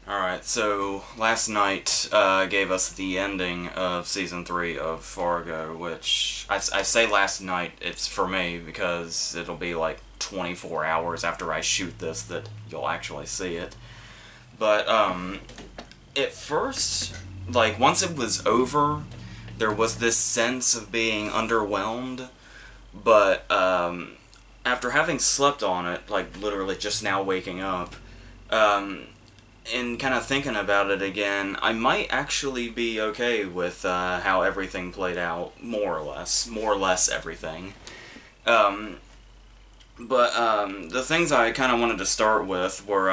Alright, so last night gave us the ending of Season 3 of Fargo, which I say last night, it's for me because it'll be like 24 hours after I shoot this that you'll actually see it. But at first, like once it was over, there was this sense of being underwhelmed, but after having slept on it, like literally just now waking up, um, and kind of thinking about it again, I might actually be okay with how everything played out, more or less everything. Um, but the things I kind of wanted to start with were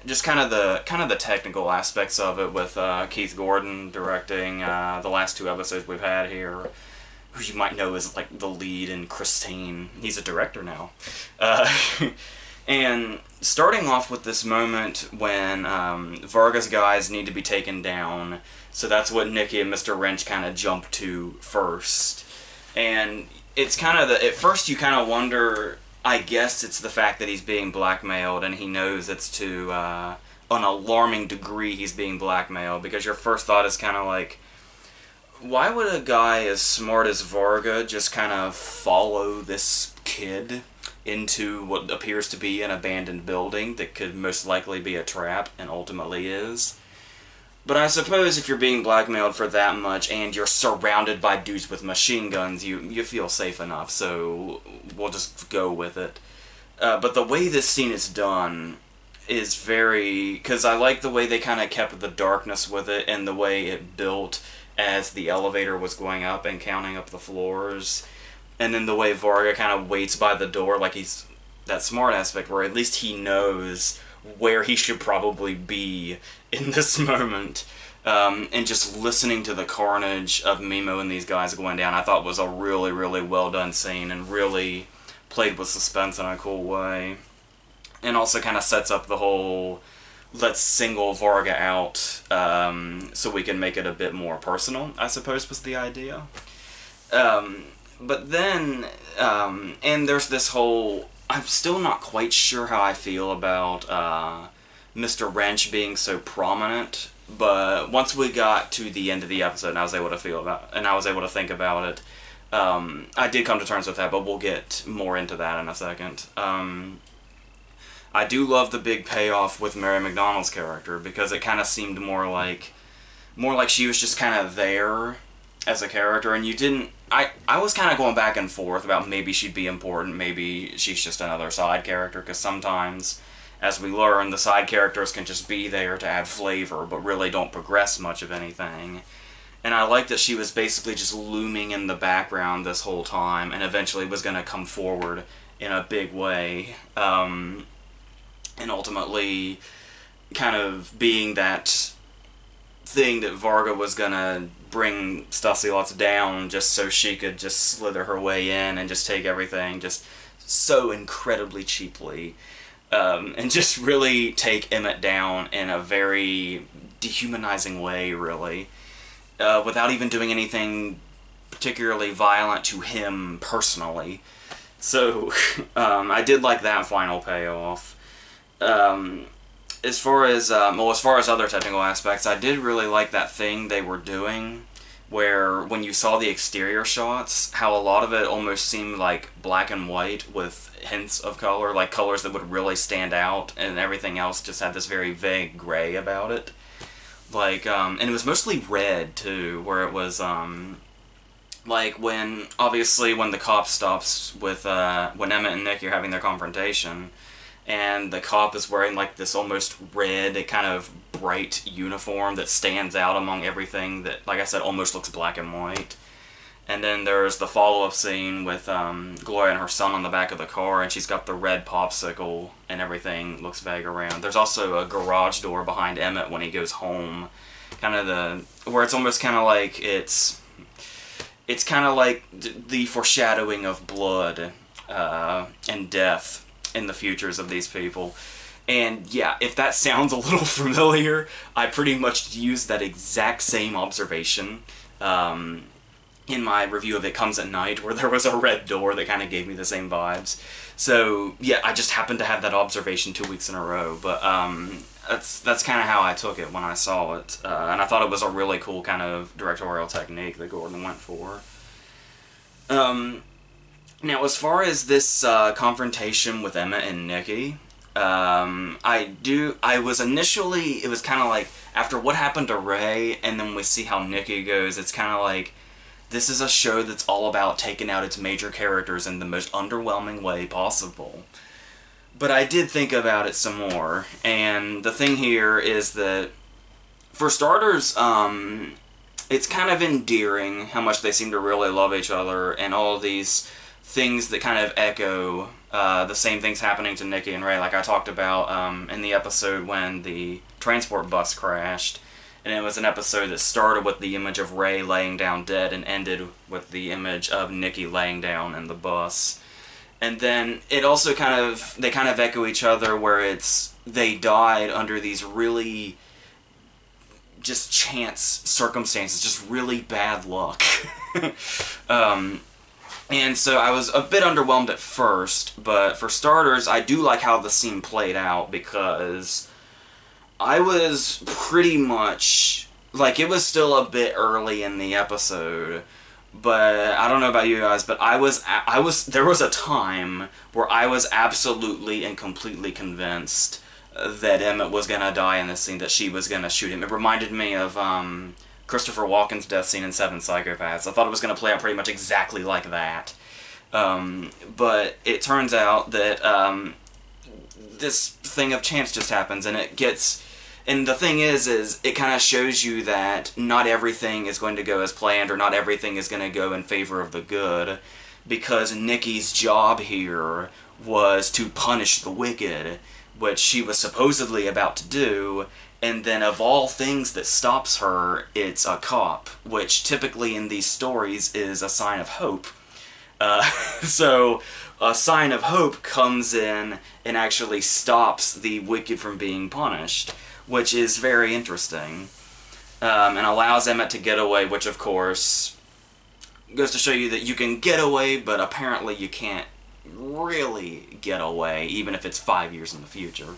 just kind of the technical aspects of it, with Keith Gordon directing the last two episodes we've had here, who you might know as like the lead in Christine. He's a director now. Uh, And starting off with this moment when Varga's guys need to be taken down, so that's what Nikki and Mr. Wrench kind of jump to first. And it's kind of at first you kind of wonder, I guess it's the fact that he's being blackmailed and he knows it's to an alarming degree he's being blackmailed, because your first thought is kind of like, why would a guy as smart as Varga just kind of follow this kid into what appears to be an abandoned building that could most likely be a trap, and ultimately is? But I suppose if you're being blackmailed for that much and you're surrounded by dudes with machine guns, you feel safe enough, so we'll just go with it. But the way this scene is done is very... because I like the way they kind of kept the darkness with it, and the way it built as the elevator was going up and counting up the floors. And then the way Varga kind of waits by the door, like he's that smart aspect where at least he knows where he should probably be in this moment. And just listening to the carnage of Mimo and these guys going down, I thought was a really, really well done scene, and really played with suspense in a cool way. And also kind of sets up the whole, let's single Varga out so we can make it a bit more personal, I suppose was the idea. But then, and there's this whole... I'm still not quite sure how I feel about Mr. Wrench being so prominent, but once we got to the end of the episode and I was able to think about it, I did come to terms with that, but we'll get more into that in a second. I do love the big payoff with Mary McDonnell's character, because it kind of seemed more like she was just kind of there as a character, and you didn't... I was kind of going back and forth about maybe she'd be important, maybe she's just another side character, because sometimes, as we learn, the side characters can just be there to add flavor, but really don't progress much of anything. And I like that she was basically just looming in the background this whole time, and eventually was going to come forward in a big way, and ultimately kind of being that thing that Varga was gonna bring Stassi Lotz down just so she could just slither her way in and just take everything just so incredibly cheaply, and just really take Emmett down in a very dehumanizing way, really, without even doing anything particularly violent to him personally. So I did like that final payoff. As far as other technical aspects, I did really like that thing they were doing, where when you saw the exterior shots, how a lot of it almost seemed like black and white with hints of color, like colors that would really stand out, and everything else just had this very vague gray about it. Like, and it was mostly red, too, where it was, like obviously when the cop stops with, when Emmett and Nick are having their confrontation, and the cop is wearing like this almost red, kind of bright uniform that stands out among everything that, like I said, almost looks black and white. And then there's the follow-up scene with Gloria and her son on the back of the car, and she's got the red popsicle, and everything looks vague around. There's also a garage door behind Emmett when he goes home, kind of where it's almost kind of like it's kind of like the foreshadowing of blood and death in the futures of these people. And yeah, if that sounds a little familiar, I pretty much used that exact same observation in my review of It Comes at Night, where there was a red door that kind of gave me the same vibes. So yeah, I just happened to have that observation 2 weeks in a row. But that's kind of how I took it when I saw it, and I thought it was a really cool kind of directorial technique that Gordon went for. Now, as far as this confrontation with Emma and Nikki, I was initially, it was kind of like, after what happened to Ray, and then we see how Nikki goes, it's kind of like, this is a show that's all about taking out its major characters in the most underwhelming way possible. But I did think about it some more, and the thing here is that, for starters, it's kind of endearing how much they seem to really love each other, and all of these things that kind of echo the same things happening to Nikki and Ray, like I talked about in the episode when the transport bus crashed. And it was an episode that started with the image of Ray laying down dead and ended with the image of Nikki laying down in the bus. And then it also they kind of echo each other, where they died under these really just chance circumstances, just really bad luck. And so I was a bit underwhelmed at first, but for starters, I do like how the scene played out, because I was pretty much, like, it was still a bit early in the episode, but I don't know about you guys, but there was a time where I was absolutely and completely convinced that Emmett was gonna die in this scene, that she was gonna shoot him. It reminded me of Christopher Walken's death scene in Seven Psychopaths. I thought it was gonna play out pretty much exactly like that. But it turns out that this thing of chance just happens, and and the thing is it kind of shows you that not everything is going to go as planned, or not everything is going to go in favor of the good, because Nikki's job here was to punish the wicked, which she was supposedly about to do, and then of all things that stops her, it's a cop, which typically in these stories is a sign of hope. So a sign of hope comes in and actually stops the wicked from being punished, which is very interesting, and allows Emmett to get away, which of course goes to show you that you can get away, but apparently you can't really get away, even if it's 5 years in the future.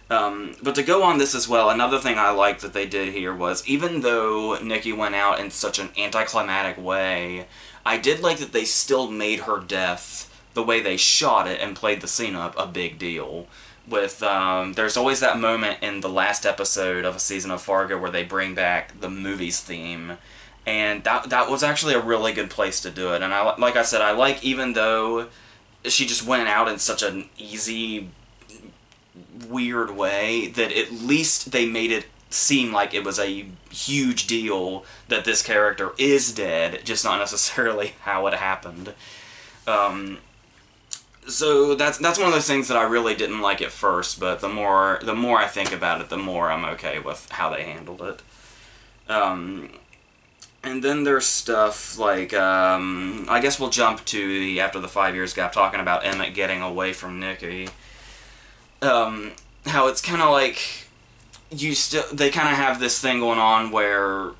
But to go on this as well, another thing I liked that they did here was, even though Nikki went out in such an anticlimactic way, I did like that they still made her death, the way they shot it and played the scene up, a big deal. With, there's always that moment in the last episode of a season of Fargo where they bring back the movie's theme, and that was actually a really good place to do it. And like I said, I like, even though she just went out in such an easy, weird way, that at least they made it seem like it was a huge deal that this character is dead, just not necessarily how it happened. So that's one of those things that I really didn't like at first, but the more I think about it, the more I'm okay with how they handled it. And then there's stuff like, I guess we'll jump to the after the 5 years gap, talking about Emmett getting away from Nikki. How it's kind of like, they kind of have this thing going on where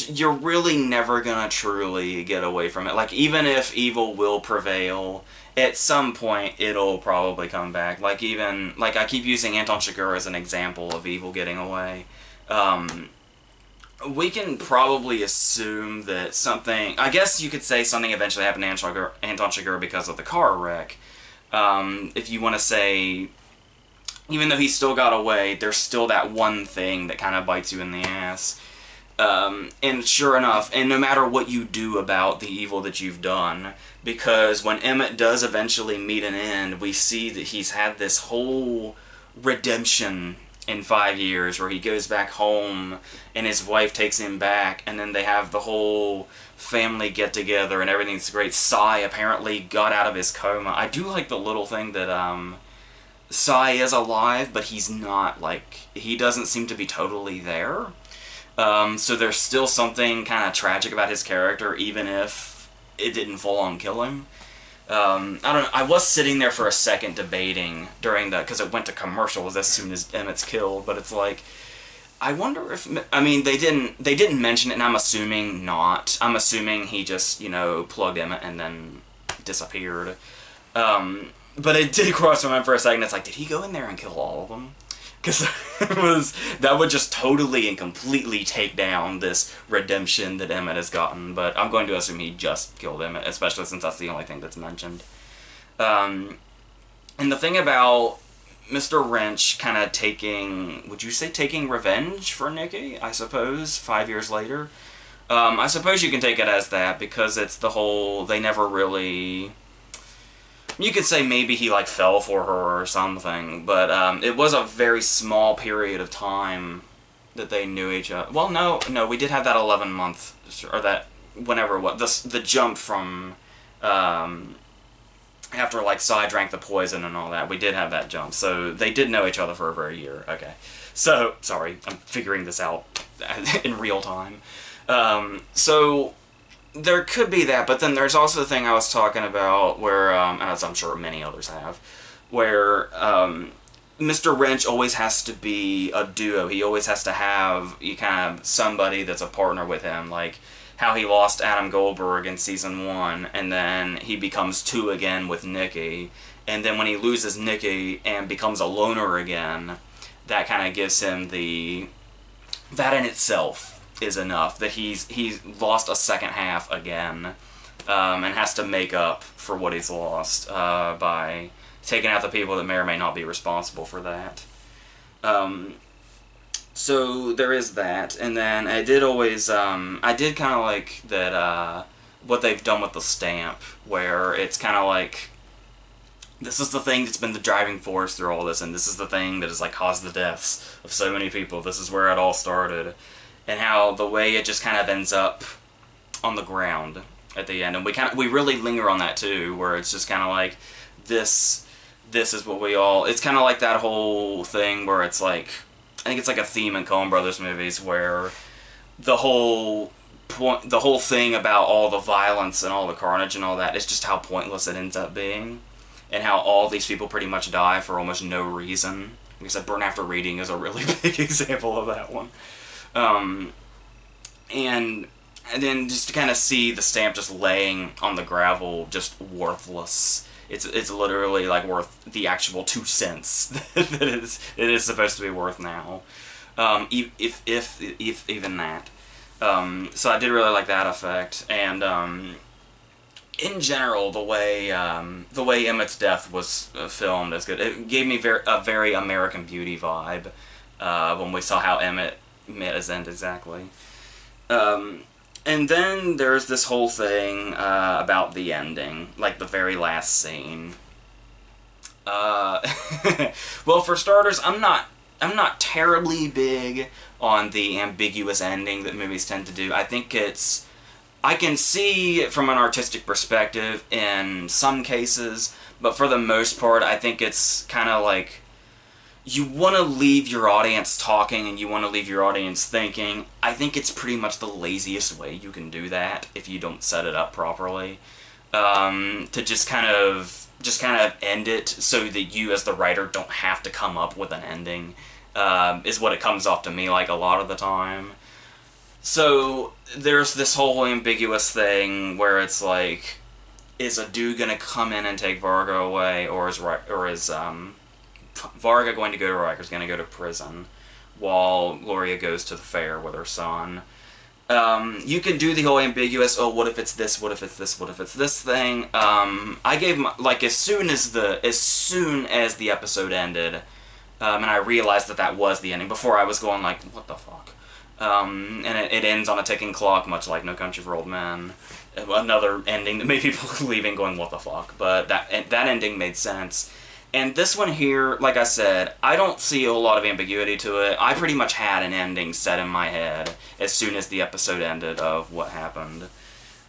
you're really never gonna truly get away from it. Like, even if evil will prevail, at some point it'll probably come back. Like, I keep using Anton Chigurh as an example of evil getting away. We can probably assume that something, I guess you could say something eventually happened to Anton Chigurh because of the car wreck. If you want to say, even though he still got away, there's still that one thing that kind of bites you in the ass. And sure enough, and no matter what you do about the evil that you've done, because when Emmett does eventually meet an end, we see that he's had this whole redemption in 5 years, where he goes back home and his wife takes him back, and then they have the whole family get together and everything's great. Cy apparently got out of his coma. I do like the little thing that Cy is alive, but he's not, like, he doesn't seem to be totally there. So there's still something kind of tragic about his character, even if it didn't full-on kill him. I don't know, I was sitting there for a second debating during because it went to commercials as soon as Emmett's killed, but it's like, I wonder if, I mean, they didn't mention it, and I'm assuming not. I'm assuming he just, plugged Emmett and then disappeared. But it did cross my mind for a second, it's like, did he go in there and kill all of them? Because that would just totally and completely take down this redemption that Emmett has gotten. But I'm going to assume he just killed Emmett, especially since that's the only thing that's mentioned. And the thing about Mr. Wrench kind of taking, would you say taking revenge for Nikki, I suppose, 5 years later? I suppose you can take it as that, because it's the whole, they never really... You could say maybe he, like, fell for her or something, but it was a very small period of time that they knew each other. Well, no, we did have that 11-month, or that, whenever it was, the jump from, after, like, Cy drank the poison and all that, we did have that jump, so they did know each other for over a year, okay. So, sorry, I'm figuring this out in real time. So... There could be that, but then there's also the thing I was talking about where, as I'm sure many others have, where Mr. Wrench always has to be a duo. He always has to have kind of somebody that's a partner with him, like how he lost Adam Goldberg in Season 1, and then he becomes 2 again with Nikki, and then when he loses Nikki and becomes a loner again, that kind of gives him the... That in itself is enough, that he's lost a second half again, and has to make up for what he's lost by taking out the people that may or may not be responsible for that. So there is that, and then I did always, I did kind of like that, what they've done with the stamp, where it's kind of like, this is the thing that's been the driving force through all this, and this is the thing that has, like, caused the deaths of so many people. This is where it all started. And how the way it just kind of ends up on the ground at the end, and we really linger on that too, where it's just kind of like this is what we all. It's kind of like that whole thing where it's like, I think it's like a theme in Coen Brothers movies where the whole thing about all the violence and all the carnage and all that is just how pointless it ends up being, and how all these people pretty much die for almost no reason. Like I said, Burn After Reading is a really big example of that one. And then just to kind of see the stamp just laying on the gravel, just worthless. It's literally like worth the actual 2 cents that it is supposed to be worth now. If even that. So I did really like that effect, and in general, the way Emmett's death was filmed is good. It gave me a very American Beauty vibe when we saw how Emmett met his end exactly. And then there's this whole thing about the ending, like the very last scene. Well, for starters, I'm not terribly big on the ambiguous ending that movies tend to do. I think I can see it from an artistic perspective in some cases, but for the most part, I think it's kind of like, you want to leave your audience talking and you want to leave your audience thinking. I think it's pretty much the laziest way you can do that if you don't set it up properly. To just kind of end it so that you as the writer don't have to come up with an ending, is what it comes off to me like a lot of the time. So there's this whole ambiguous thing where it's like, is a dude gonna come in and take Varga away, or is Varga going to go to Riker's going to go to prison while Gloria goes to the fair with her son? You can do the whole ambiguous, oh, what if it's this, what if it's this, what if it's this thing. I gave my, like, as soon as the episode ended, and I realized that was the ending, before I was going like, what the fuck? And it ends on a ticking clock, much like No Country for Old Men. Another ending that made people leaving going, what the fuck? But that ending made sense. And this one here, like I said, I don't see a lot of ambiguity to it. I pretty much had an ending set in my head as soon as the episode ended of what happened.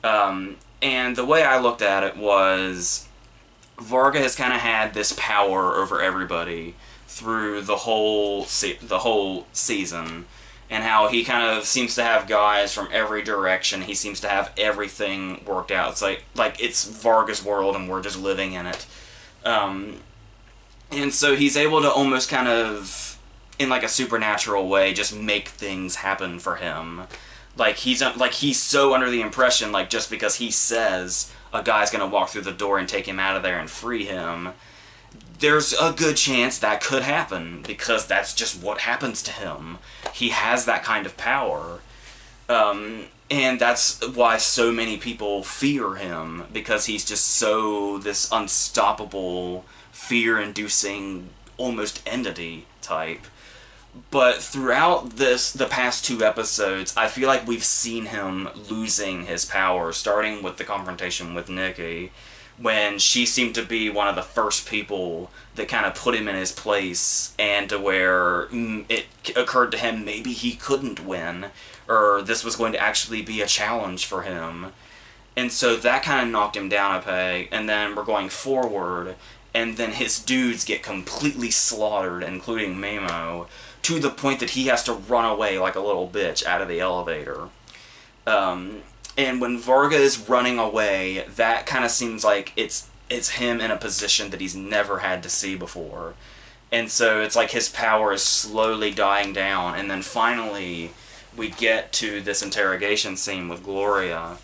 And the way I looked at it was, Varga has kind of had this power over everybody through the whole season, and how he kind of seems to have guys from every direction. He seems to have everything worked out. It's like it's Varga's world and we're just living in it. And so he's able to almost kind of, in like a supernatural way, just make things happen for him. Like he's so under the impression, like, just because he says a guy's gonna walk through the door and take him out of there and free him, there's a good chance that could happen, because that's just what happens to him. He has that kind of power. And that's why so many people fear him, because he's just so this unstoppable, fear-inducing, almost entity type. But throughout the past 2 episodes, I feel like we've seen him losing his power, starting with the confrontation with Nikki, when she seemed to be one of the first people that kind of put him in his place, and to where it occurred to him maybe he couldn't win, or this was going to actually be a challenge for him. And so that kind of knocked him down a peg, and then we're going forward, and then his dudes get completely slaughtered, including Mamo, to the point that he has to run away like a little bitch out of the elevator. And when Varga is running away, that kind of seems like it's him in a position that he's never had to see before. And so it's like his power is slowly dying down, and then finally we get to this interrogation scene with Gloria,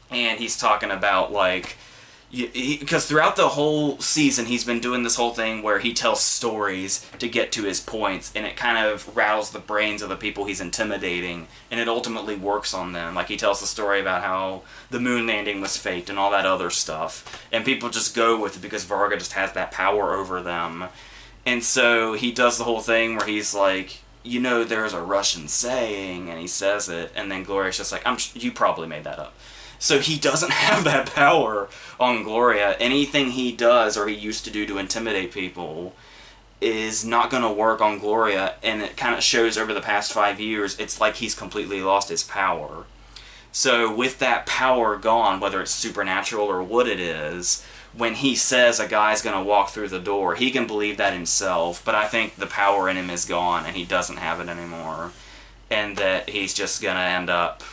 and he's talking about, like, because throughout the whole season he's been doing this whole thing where he tells stories to get to his points, and it kind of rattles the brains of the people he's intimidating, and it ultimately works on them. Like, he tells the story about how the moon landing was faked and all that other stuff, and people just go with it because Varga just has that power over them. And so he does the whole thing where he's like, you know, there's a Russian saying, and he says it, and then Gloria's just like, you probably made that up. So he doesn't have that power on Gloria. Anything he does, or he used to do to intimidate people, is not going to work on Gloria, and it kind of shows over the past 5 years, it's like he's completely lost his power. So with that power gone, whether it's supernatural or what it is, when he says a guy's going to walk through the door, he can believe that himself, but I think the power in him is gone, and he doesn't have it anymore, and that he's just going to end up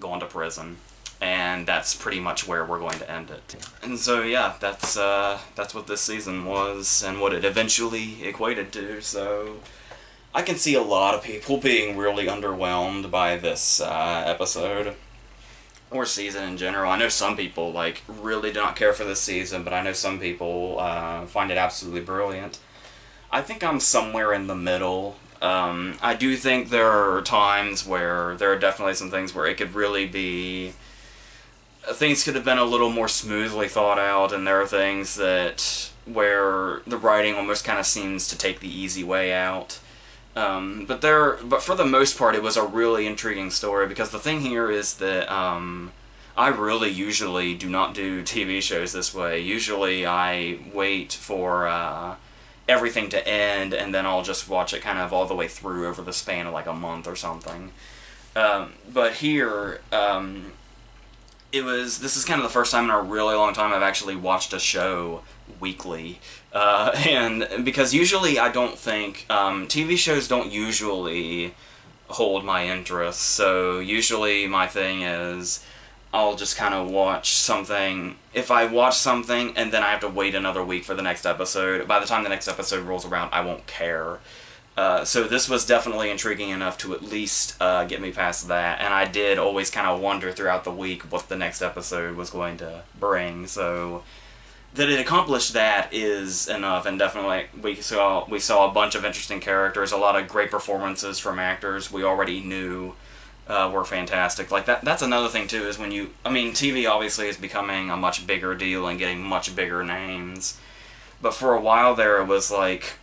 going to prison, and that's pretty much where we're going to end it. And so yeah, that's what this season was, and what it eventually equated to. So I can see a lot of people being really underwhelmed by this episode, or season in general. I know some people, like, really do not care for this season, but I know some people find it absolutely brilliant. I think I'm somewhere in the middle. I do think there are times where there are definitely some things where it could really be... Things could have been a little more smoothly thought out, and there are things that where the writing almost kind of seems to take the easy way out. But for the most part, it was a really intriguing story, because the thing here is that I really usually do not do TV shows this way. Usually I wait for everything to end, and then I'll just watch it kind of all the way through over the span of like a month or something. But here, this is kind of the first time in a really long time I've actually watched a show weekly. And because usually I don't think, TV shows don't usually hold my interest, so usually my thing is, I'll just kind of watch something. If I watch something and then I have to wait another week for the next episode, by the time the next episode rolls around, I won't care. So this was definitely intriguing enough to at least get me past that, and I did always kind of wonder throughout the week what the next episode was going to bring, so that it accomplished that is enough, and definitely we saw a bunch of interesting characters, a lot of great performances from actors we already knew were fantastic. Like, that's another thing too, is when TV obviously is becoming a much bigger deal and getting much bigger names, but for a while there it was like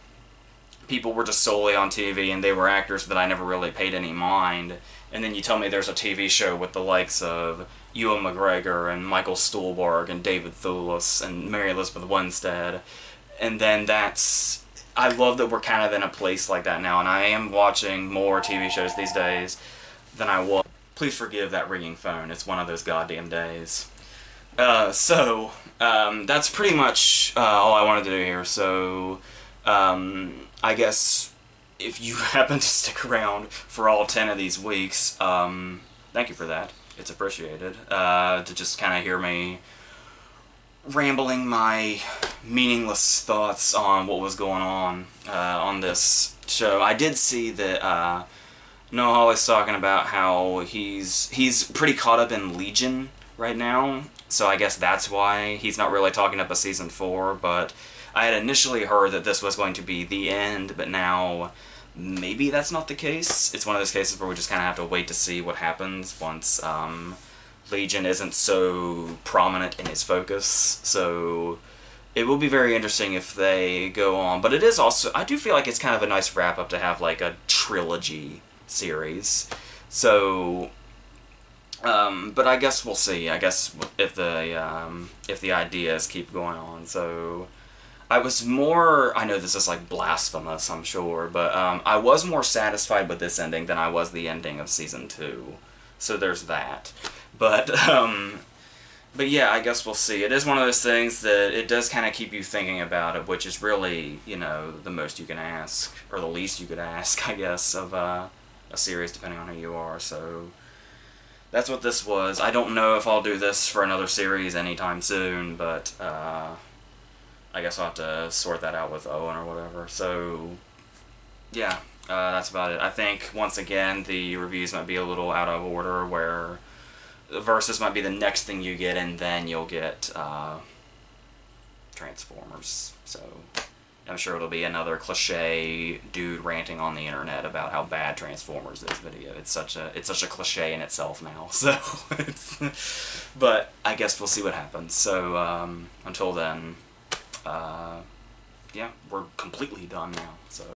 people were just solely on TV and they were actors that I never really paid any mind, and then you tell me there's a TV show with the likes of Ewan McGregor and Michael Stuhlbarg and David Thewlis and Mary Elizabeth Winstead, and then I love that we're kind of in a place like that now, and I am watching more TV shows these days than I was. Please forgive that ringing phone, it's one of those goddamn days. So that's pretty much all I wanted to do here, so I guess if you happen to stick around for all 10 of these weeks, thank you for that. It's appreciated, to just kind of hear me rambling my meaningless thoughts on what was going on this show. I did see that Noah Hawley's talking about how he's pretty caught up in Legion right now, so I guess that's why he's not really talking up a season 4, but I had initially heard that this was going to be the end, but now maybe that's not the case. It's one of those cases where we just kind of have to wait to see what happens once Legion isn't so prominent in his focus. So it will be very interesting if they go on. But it is also, I do feel like it's kind of a nice wrap-up to have like a trilogy series. So, but I guess we'll see. I guess if the ideas keep going on. So, I was more. I know this is like blasphemous, I'm sure, but I was more satisfied with this ending than I was the ending of season 2. So there's that. But but yeah, I guess we'll see. It is one of those things that it does kind of keep you thinking about it, which is really, you know, the most you can ask, or the least you could ask, I guess, of a series, depending on who you are. So that's what this was. I don't know if I'll do this for another series anytime soon, but I guess I'll have to sort that out with Owen or whatever. So yeah, that's about it. I think, once again, the reviews might be a little out of order, where Versus might be the next thing you get, and then you'll get Transformers. So I'm sure it'll be another cliche dude ranting on the internet about how bad Transformers is video. It's such a cliche in itself now. So but I guess we'll see what happens. So until then, yeah, we're completely done now. So